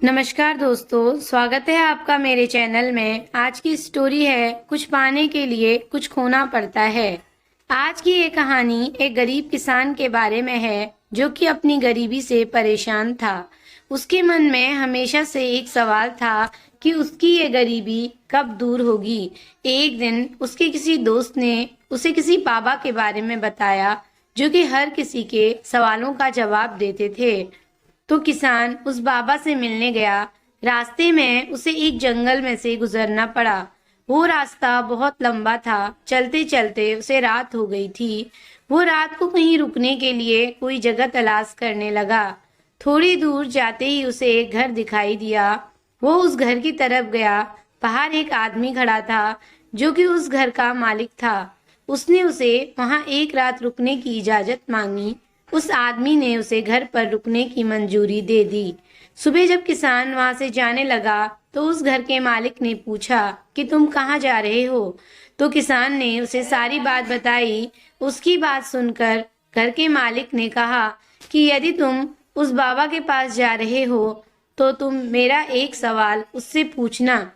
नमस्कार दोस्तों, स्वागत है आपका मेरे चैनल में। आज की स्टोरी है कुछ पाने के लिए कुछ खोना पड़ता है। आज की ये कहानी एक गरीब किसान के बारे में है जो कि अपनी गरीबी से परेशान था। उसके मन में हमेशा से एक सवाल था कि उसकी ये गरीबी कब दूर होगी। एक दिन उसके किसी दोस्त ने उसे किसी बाबा के बारे में बताया जो कि हर किसी के सवालों का जवाब देते थे। तो किसान उस बाबा से मिलने गया। रास्ते में उसे एक जंगल में से गुजरना पड़ा। वो रास्ता बहुत लंबा था। चलते चलते उसे रात हो गई थी। वो रात को कहीं रुकने के लिए कोई जगह तलाश करने लगा। थोड़ी दूर जाते ही उसे एक घर दिखाई दिया। वो उस घर की तरफ गया। बाहर एक आदमी खड़ा था जो कि उस घर का मालिक था। उसने उसे वहां एक रात रुकने की इजाजत मांगी। उस आदमी ने उसे घर पर रुकने की मंजूरी दे दी। सुबह जब किसान वहां से जाने लगा तो उस घर के मालिक ने पूछा कि तुम कहाँ जा रहे हो। तो किसान ने उसे सारी बात बताई। उसकी बात सुनकर घर के मालिक ने कहा कि यदि तुम उस बाबा के पास जा रहे हो तो तुम मेरा एक सवाल उससे पूछना।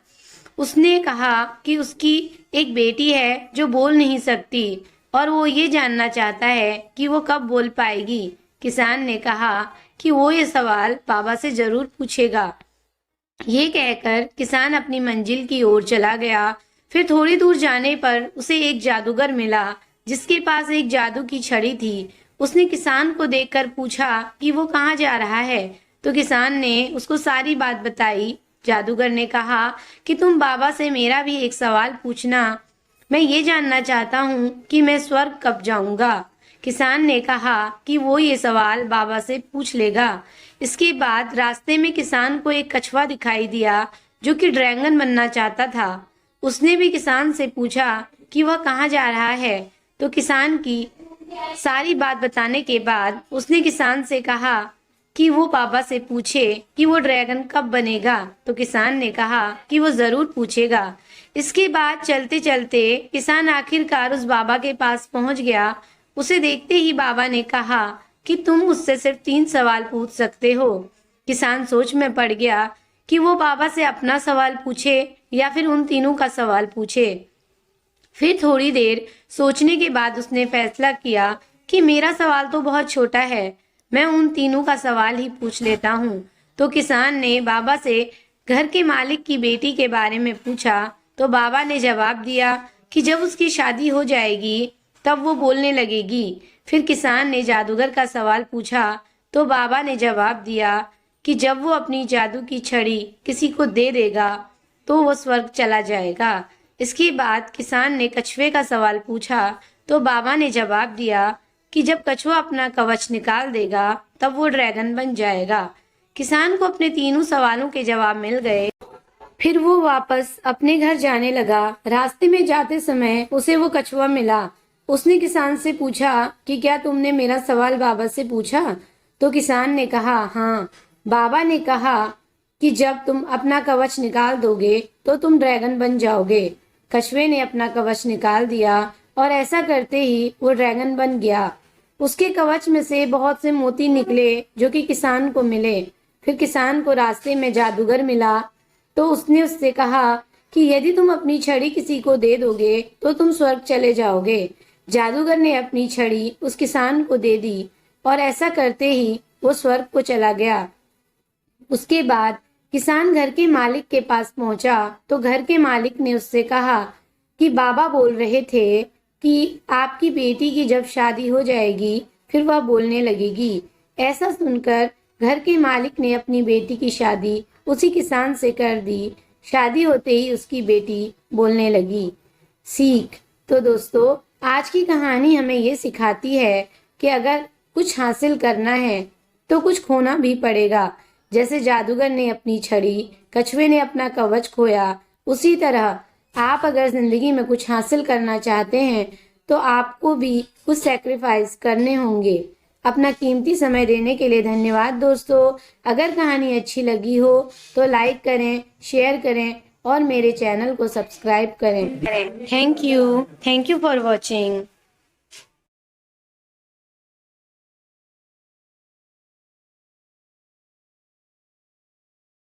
उसने कहा कि उसकी एक बेटी है जो बोल नहीं सकती और वो ये जानना चाहता है कि वो कब बोल पाएगी। किसान ने कहा कि वो ये सवाल बाबा से जरूर पूछेगा। ये कहकर किसान अपनी मंजिल की ओर चला गया। फिर थोड़ी दूर जाने पर उसे एक जादूगर मिला जिसके पास एक जादू की छड़ी थी। उसने किसान को देखकर पूछा कि वो कहाँ जा रहा है। तो किसान ने उसको सारी बात बताई। जादूगर ने कहा कि तुम बाबा से मेरा भी एक सवाल पूछना। मैं ये जानना चाहता हूँ कि मैं स्वर्ग कब जाऊंगा। किसान ने कहा कि वो ये सवाल बाबा से पूछ लेगा। इसके बाद रास्ते में किसान को एक कछुआ दिखाई दिया जो कि ड्रैगन बनना चाहता था। उसने भी किसान से पूछा कि वह कहाँ जा रहा है। तो किसान की सारी बात बताने के बाद उसने किसान से कहा कि वो बाबा से पूछे कि वो ड्रैगन कब बनेगा। तो किसान ने कहा कि वो जरूर पूछेगा। इसके बाद चलते चलते किसान आखिरकार उस बाबा के पास पहुंच गया। उसे देखते ही बाबा ने कहा कि तुम मुझसे सिर्फ 3 सवाल पूछ सकते हो। किसान सोच में पड़ गया कि वो बाबा से अपना सवाल पूछे या फिर उन तीनों का सवाल पूछे। फिर थोड़ी देर सोचने के बाद उसने फैसला किया कि मेरा सवाल तो बहुत छोटा है, मैं उन तीनों का सवाल ही पूछ लेता हूँ। तो किसान ने बाबा से घर के मालिक की बेटी के बारे में पूछा। तो बाबा ने जवाब दिया कि जब उसकी शादी हो जाएगी तब वो बोलने लगेगी। फिर किसान ने जादूगर का सवाल पूछा। तो बाबा ने जवाब दिया कि जब वो अपनी जादू की छड़ी किसी को दे देगा तो वो स्वर्ग चला जाएगा। इसके बाद किसान ने कछुए का सवाल पूछा। तो बाबा ने जवाब दिया कि जब कछुआ अपना कवच निकाल देगा तब वो ड्रैगन बन जाएगा। किसान को अपने तीनों सवालों के जवाब मिल गए। फिर वो वापस अपने घर जाने लगा। रास्ते में जाते समय उसे वो कछुआ मिला। उसने किसान से पूछा कि क्या तुमने मेरा सवाल बाबा से पूछा। तो किसान ने कहा हाँ। बाबा ने कहा कि जब तुम अपना कवच निकाल दोगे तो तुम ड्रैगन बन जाओगे। कछुए ने अपना कवच निकाल दिया और ऐसा करते ही वो ड्रैगन बन गया। उसके कवच में से बहुत से मोती निकले जो कि किसान को मिले। फिर किसान को रास्ते में जादूगर मिला। तो उसने उससे कहा कि यदि तुम अपनी छड़ी किसी को दे दोगे तो तुम स्वर्ग चले जाओगे। जादूगर ने अपनी छड़ी उस किसान को दे दी और ऐसा करते ही वो स्वर्ग को चला गया। उसके बाद किसान घर के मालिक के पास पहुंचा तो घर के मालिक ने उससे कहा कि बाबा बोल रहे थे कि आपकी बेटी की जब शादी हो जाएगी फिर वह बोलने लगेगी। ऐसा सुनकर घर के मालिक ने अपनी बेटी की शादी उसी किसान से कर दी। शादी होते ही उसकी बेटी बोलने लगी। सीख। तो दोस्तों, आज की कहानी हमें ये सिखाती है कि अगर कुछ हासिल करना है तो कुछ खोना भी पड़ेगा। जैसे जादूगर ने अपनी छड़ी, कछुए ने अपना कवच खोया, उसी तरह आप अगर जिंदगी में कुछ हासिल करना चाहते हैं तो आपको भी कुछ सैक्रिफाइस करने होंगे। अपना कीमती समय देने के लिए धन्यवाद दोस्तों। अगर कहानी अच्छी लगी हो तो लाइक करें, शेयर करें और मेरे चैनल को सब्सक्राइब करें। Thank you for watching.